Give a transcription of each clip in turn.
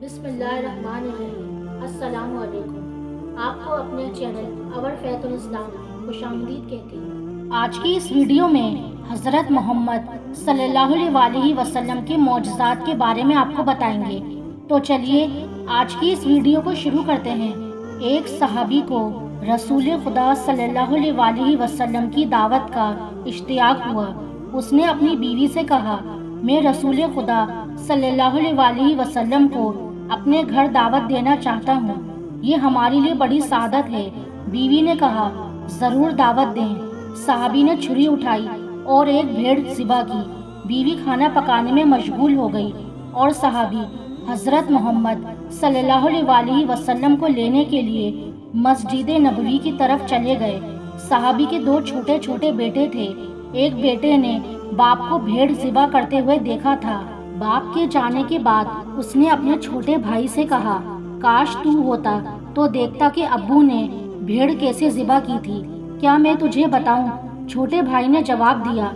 بسم اللہ الرحمن الرحیم۔ السلام علیکم۔ آپ کو اپنے چینل اور فیت الاسلام خوش آمدید کہتے ہیں۔ آج کی اس ویڈیو میں حضرت محمد صلی اللہ علیہ وسلم کے معجزات کے بارے میں آپ کو بتائیں گے۔ تو چلیے آج کی اس ویڈیو کو شروع کرتے ہیں۔ ایک صحابی کو رسول خدا صلی اللہ علیہ وسلم کی دعوت کا اشتیاق ہوا۔ اس نے اپنی بیوی سے کہا، میں رسول خدا صلی اللہ علیہ وسلم کو اپنے گھر دعوت دینا چاہتا ہوں، یہ ہمارے لیے بڑی سعادت ہے۔ بیوی نے کہا، ضرور دعوت دیں۔ صحابی نے چھری اٹھائی اور ایک بھیڑ ذبح کی۔ بیوی کھانا پکانے میں مشغول ہو گئی اور صحابی حضرت محمد صلی اللہ علیہ وسلم کو لینے کے لیے مسجد نبوی کی طرف چلے گئے۔ صحابی کے دو چھوٹے چھوٹے بیٹے تھے۔ ایک بیٹے نے باپ کو بھیڑ ذبح کرتے ہوئے دیکھا تھا۔ باپ کے جانے کے بعد اس نے اپنے چھوٹے بھائی سے کہا، کاش تو ہوتا تو دیکھتا کہ ابو نے بھیڑ کیسے ذبح کی تھی، کیا میں تجھے بتاؤں؟ چھوٹے بھائی نے جواب دیا،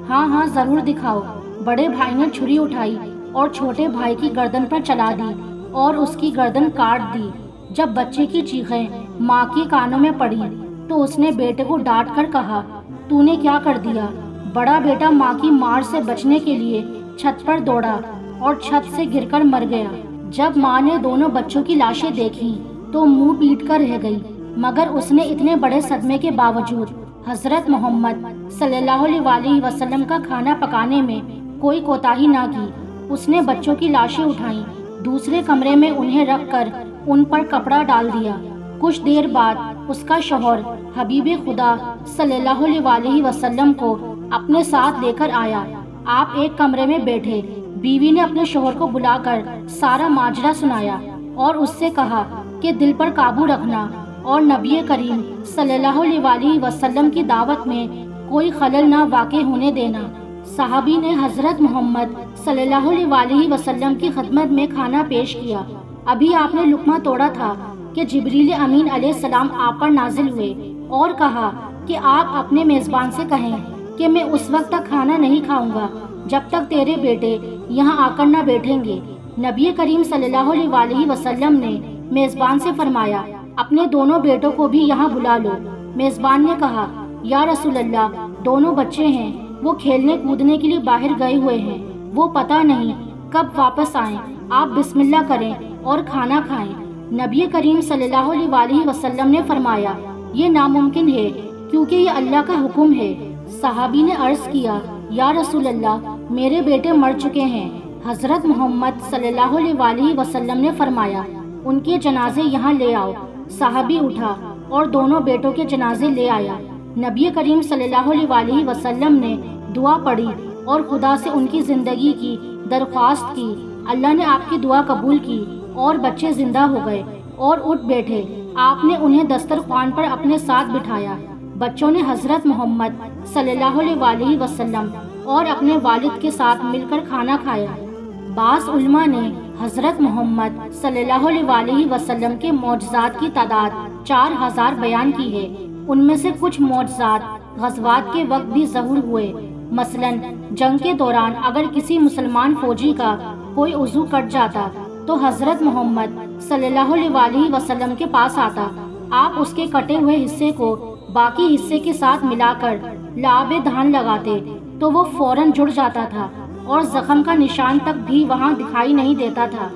ہاں ضرور دکھاؤ۔ بڑے بھائی نے چھری اٹھائی اور چھوٹے بھائی کی گردن پر چلا دی اور اس کی گردن کاٹ دی۔ جب بچے کی چیخیں ماں کے کانوں میں پڑی تو اس نے بیٹے کو ڈانٹ کر کہا، تو نے کیا کر دیا؟ بڑا بیٹا ماں کی مار سے بچنے کے لیے چھت پر دوڑا اور چھت سے گر کر مر گیا۔ جب ماں نے دونوں بچوں کی لاشیں دیکھی تو منہ پیٹ کر رہ گئی، مگر اس نے اتنے بڑے صدمے کے باوجود حضرت محمد صلی اللہ علیہ وسلم کا کھانا پکانے میں کوئی کوتاہی نہ کی۔ اس نے بچوں کی لاشیں اٹھائیں، دوسرے کمرے میں انہیں رکھ کر ان پر کپڑا ڈال دیا۔ کچھ دیر بعد اس کا شوہر حبیب خدا صلی اللہ علیہ وسلم کو اپنے ساتھ لے کر آیا۔ آپ ایک کمرے میں بیٹھے۔ بیوی نے اپنے شوہر کو بلا کر سارا ماجرا سنایا اور اس سے کہا کہ دل پر قابو رکھنا اور نبی کریم صلی اللہ علیہ وسلم کی دعوت میں کوئی خلل نہ واقع ہونے دینا۔ صحابی نے حضرت محمد صلی اللہ علیہ وسلم کی خدمت میں کھانا پیش کیا۔ ابھی آپ نے لقمہ توڑا تھا کہ جبریل امین علیہ السلام آپ پر نازل ہوئے اور کہا کہ آپ اپنے میزبان سے کہیں کہ میں اس وقت تک کھانا نہیں کھاؤں گا جب تک تیرے بیٹے یہاں آ کر نہ بیٹھیں گے۔ نبی کریم صلی اللہ علیہ وسلم نے میزبان سے فرمایا، اپنے دونوں بیٹوں کو بھی یہاں بلا لو۔ میزبان نے کہا، یا رسول اللہ، دونوں بچے ہیں، وہ کھیلنے کودنے کے لیے باہر گئے ہوئے ہیں، وہ پتہ نہیں کب واپس آئیں، آپ بسم اللہ کریں اور کھانا کھائیں۔ نبی کریم صلی اللہ علیہ وسلم نے فرمایا، یہ ناممکن ہے کیونکہ یہ اللہ کا حکم ہے۔ صحابی نے عرض کیا، یا رسول اللہ، میرے بیٹے مر چکے ہیں۔ حضرت محمد صلی اللہ علیہ وسلم نے فرمایا، ان کے جنازے یہاں لے آؤ۔ صحابی اٹھا اور دونوں بیٹوں کے جنازے لے آیا۔ نبی کریم صلی اللہ علیہ وسلم نے دعا پڑھی اور خدا سے ان کی زندگی کی درخواست کی۔ اللہ نے آپ کی دعا قبول کی اور بچے زندہ ہو گئے اور اٹھ بیٹھے۔ آپ نے انہیں دسترخوان پر اپنے ساتھ بٹھایا۔ بچوں نے حضرت محمد صلی اللہ علیہ وسلم اور اپنے والد کے ساتھ مل کر کھانا کھایا۔ بعض علماء نے حضرت محمد صلی اللہ علیہ وسلم کے معجزات کی تعداد 4000 بیان کی ہے۔ ان میں سے کچھ معجزات غزوات کے وقت بھی ظہور ہوئے۔ مثلا جنگ کے دوران اگر کسی مسلمان فوجی کا کوئی عضو کٹ جاتا تو حضرت محمد صلی اللہ علیہ وسلم کے پاس آتا۔ آپ اس کے کٹے ہوئے حصے کو باقی حصے کے ساتھ ملا کر لعاب دہن لگاتے تو وہ فوراً جڑ جاتا تھا اور زخم کا نشان تک بھی وہاں دکھائی نہیں دیتا تھا۔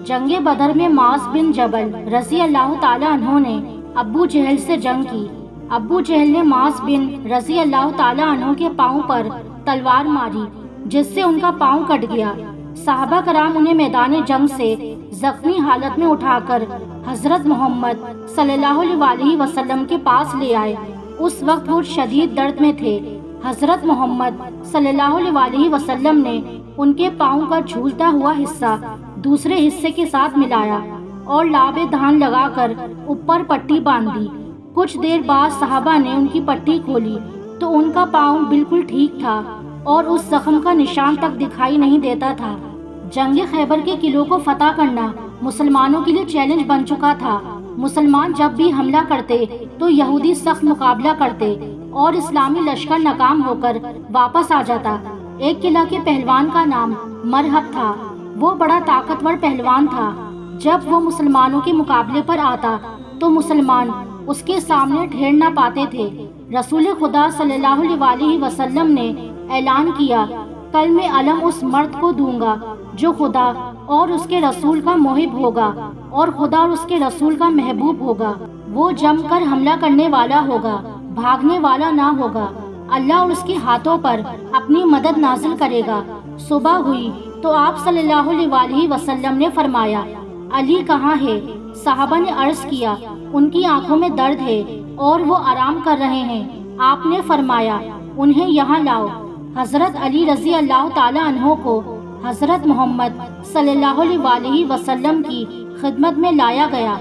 جنگ بدر میں معاذ بن جبل رضی اللہ تعالی عنہ نے ابو جہل سے جنگ کی۔ ابو جہل نے معاذ بن رضی اللہ تعالی عنہ کے پاؤں پر تلوار ماری جس سے ان کا پاؤں کٹ گیا۔ صحابہ کرام انہیں میدان جنگ سے زخمی حالت میں اٹھا کر حضرت محمد صلی اللہ علیہ وسلم کے پاس لے آئے۔ اس وقت وہ شدید درد میں تھے۔ حضرت محمد صلی اللہ علیہ وسلم نے ان کے پاؤں کا جھولتا ہوا حصہ دوسرے حصے کے ساتھ ملایا اور لعاب دہن لگا کر اوپر پٹی باندھ دی۔ کچھ دیر بعد صحابہ نے ان کی پٹی کھولی تو ان کا پاؤں بالکل ٹھیک تھا اور اس زخم کا نشان تک دکھائی نہیں دیتا تھا۔ جنگ خیبر کے قلعوں کو فتح کرنا مسلمانوں کے لیے چیلنج بن چکا تھا۔ مسلمان جب بھی حملہ کرتے تو یہودی سخت مقابلہ کرتے اور اسلامی لشکر ناکام ہو کر واپس آ جاتا۔ ایک قلعہ کے پہلوان کا نام مرہب تھا۔ وہ بڑا طاقتور پہلوان تھا جب وہ مسلمانوں کے مقابلے پر آتا تو مسلمان اس کے سامنے ٹھہر نہ پاتے تھے۔ رسول خدا صلی اللہ علیہ وسلم نے اعلان کیا، کل میں علم اس مرد کو دوں گا جو خدا اور اس کے رسول کا محب ہوگا اور خدا اور اس کے رسول کا محبوب ہوگا۔ وہ جم کر حملہ کرنے والا ہوگا، بھاگنے والا نہ ہوگا۔ اللہ اور اس کے ہاتھوں پر اپنی مدد نازل کرے گا۔ صبح ہوئی تو آپ صلی اللہ علیہ وسلم نے فرمایا، علی کہاں ہے؟ صحابہ نے عرض کیا، ان کی آنکھوں میں درد ہے اور وہ آرام کر رہے ہیں۔ آپ نے فرمایا، انہیں یہاں لاؤ۔ حضرت علی رضی اللہ تعالی عنہ کو حضرت محمد صلی اللہ علیہ وسلم کی خدمت میں لایا گیا۔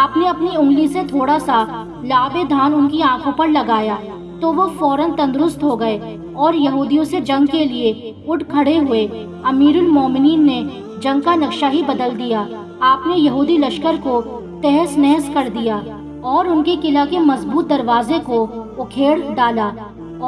آپ نے اپنی انگلی سے تھوڑا سا لعاب دھان ان کی آنکھوں پر لگایا تو وہ فوراً تندرست ہو گئے اور یہودیوں سے جنگ کے لیے اٹھ کھڑے ہوئے۔ امیر المومنین نے جنگ کا نقشہ ہی بدل دیا۔ آپ نے یہودی لشکر کو تہس نہس کر دیا اور ان کے قلعہ کے مضبوط دروازے کو اکھیڑ ڈالا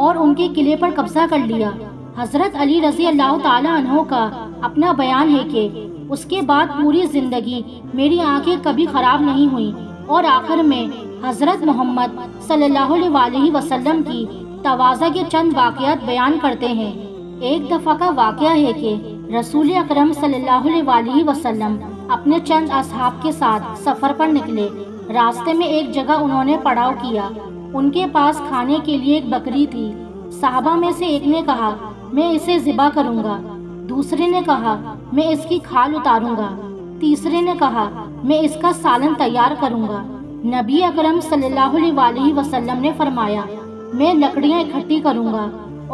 اور ان کے قلعے پر قبضہ کر لیا۔ حضرت علی رضی اللہ تعالی عنہ کا اپنا بیان ہے کہ اس کے بعد پوری زندگی میری آنکھیں کبھی خراب نہیں ہوئیں، اور آخر میں حضرت محمد صلی اللہ علیہ وسلم کی تواضع کے چند واقعات بیان کرتے ہیں۔ ایک دفعہ کا واقعہ ہے کہ رسول اکرم صلی اللہ علیہ وسلم اپنے چند اصحاب کے ساتھ سفر پر نکلے۔ راستے میں ایک جگہ انہوں نے پڑاؤ کیا۔ ان کے پاس کھانے کے لیے ایک بکری تھی۔ صحابہ میں سے ایک نے کہا، میں اسے ذبح کروں گا۔ دوسرے نے کہا، میں اس کی کھال اتاروں گا۔ تیسرے نے کہا، میں اس کا سالن تیار کروں گا۔ نبی اکرم صلی اللہ علیہ وسلم نے فرمایا، میں لکڑیاں اکٹھی کروں گا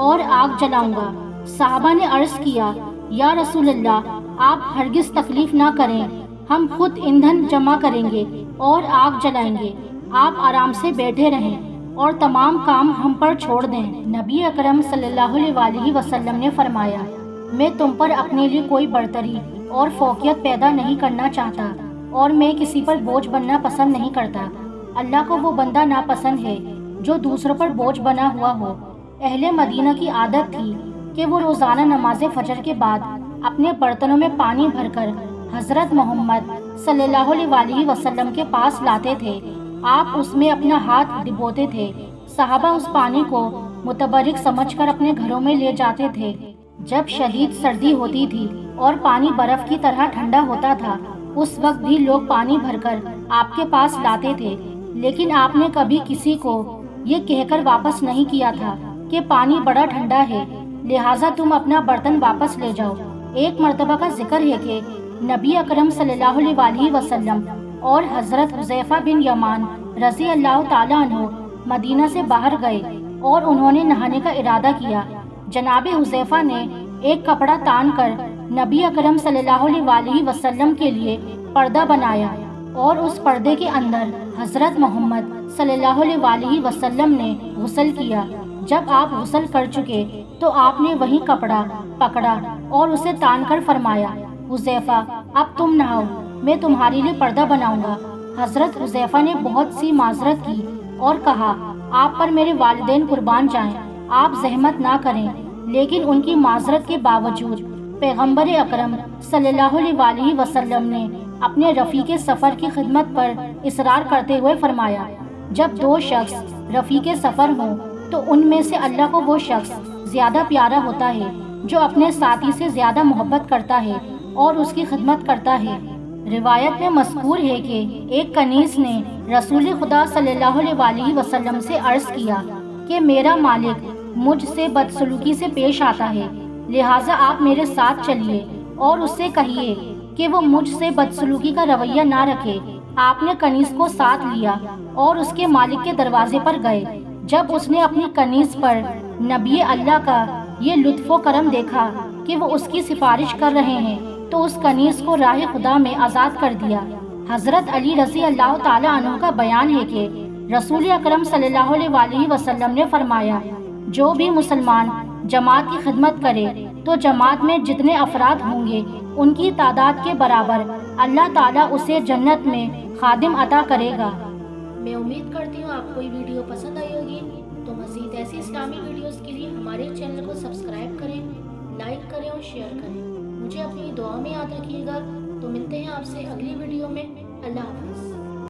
اور آگ جلاؤں گا۔ صحابہ نے عرض کیا، یا رسول اللہ، آپ ہرگز تکلیف نہ کریں، ہم خود ایندھن جمع کریں گے اور آگ جلائیں گے، آپ آرام سے بیٹھے رہیں اور تمام کام ہم پر چھوڑ دیں۔ نبی اکرم صلی اللہ علیہ وسلم نے فرمایا، میں تم پر اپنے لیے کوئی برتری اور فوقیت پیدا نہیں کرنا چاہتا اور میں کسی پر بوجھ بننا پسند نہیں کرتا۔ اللہ کو وہ بندہ ناپسند ہے جو دوسروں پر بوجھ بنا ہوا ہو۔ اہل مدینہ کی عادت تھی کہ وہ روزانہ نماز فجر کے بعد اپنے برتنوں میں پانی بھر کر حضرت محمد صلی اللہ علیہ وسلم کے پاس لاتے تھے۔ آپ اس میں اپنا ہاتھ ڈبوتے تھے۔ صحابہ اس پانی کو متبرک سمجھ کر اپنے گھروں میں لے جاتے تھے۔ جب شدید سردی ہوتی تھی اور پانی برف کی طرح ٹھنڈا ہوتا تھا، اس وقت بھی لوگ پانی بھر کر آپ کے پاس لاتے تھے، لیکن آپ نے کبھی کسی کو یہ کہہ کر واپس نہیں کیا تھا کہ پانی بڑا ٹھنڈا ہے، لہٰذا تم اپنا برتن واپس لے جاؤ۔ ایک مرتبہ کا ذکر ہے کہ نبی اکرم صلی اللہ علیہ وسلم اور حضرت حذیفہ بن یمان رضی اللہ تعالی عنہ مدینہ سے باہر گئے اور انہوں نے نہانے کا ارادہ کیا۔ جناب حذیفہ نے ایک کپڑا تان کر نبی اکرم صلی اللہ علیہ وسلم کے لیے پردہ بنایا اور اس پردے کے اندر حضرت محمد صلی اللہ علیہ وسلم نے غسل کیا۔ جب آپ غسل کر چکے تو آپ نے وہی کپڑا پکڑا اور اسے تان کر فرمایا، حذیفہ اب تم نہاؤ، میں تمہارے لیے پردہ بناؤں گا۔ حضرت حذیفہ نے بہت سی معذرت کی اور کہا، آپ پر میرے والدین قربان جائیں، آپ زحمت نہ کریں، لیکن ان کی معذرت کے باوجود پیغمبر اکرم صلی اللہ علیہ وسلم نے اپنے رفیق سفر کی خدمت پر اصرار کرتے ہوئے فرمایا، جب دو شخص رفیق سفر ہوں تو ان میں سے اللہ کو وہ شخص زیادہ پیارا ہوتا ہے جو اپنے ساتھی سے زیادہ محبت کرتا ہے اور اس کی خدمت کرتا ہے۔ روایت میں مذکور ہے کہ ایک کنیز نے رسول خدا صلی اللہ علیہ وسلم سے عرض کیا کہ میرا مالک مجھ سے بدسلوکی سے پیش آتا ہے، لہٰذا آپ میرے ساتھ چلیے اور اس سے کہیے کہ وہ مجھ سے بدسلوکی کا رویہ نہ رکھے۔ آپ نے کنیز کو ساتھ لیا اور اس کے مالک کے دروازے پر گئے۔ جب اس نے اپنی کنیز پر نبی اللہ کا یہ لطف و کرم دیکھا کہ وہ اس کی سفارش کر رہے ہیں تو اس کنیز کو راہ خدا میں آزاد کر دیا۔ حضرت علی رضی اللہ تعالی عنہ کا بیان ہے کہ رسول اکرم صلی اللہ علیہ وسلم نے فرمایا، جو بھی مسلمان جماعت کی خدمت کرے تو جماعت میں جتنے افراد ہوں گے ان کی تعداد کے برابر اللہ تعالیٰ اسے جنت میں خادم عطا کرے گا۔ میں امید کرتی ہوں آپ کو یہ ویڈیو پسند آئی ہوگی۔ تو مزید ایسی اسلامی ویڈیوز کے لیے ہمارے چینل کو سبسکرائب کریں، لائک کریں اور شیئر کریں۔ مجھے اپنی دعا میں یاد رکھیے گا۔ تو ملتے ہیں آپ سے اگلی ویڈیو ویڈیو میں۔ اللہ حافظ۔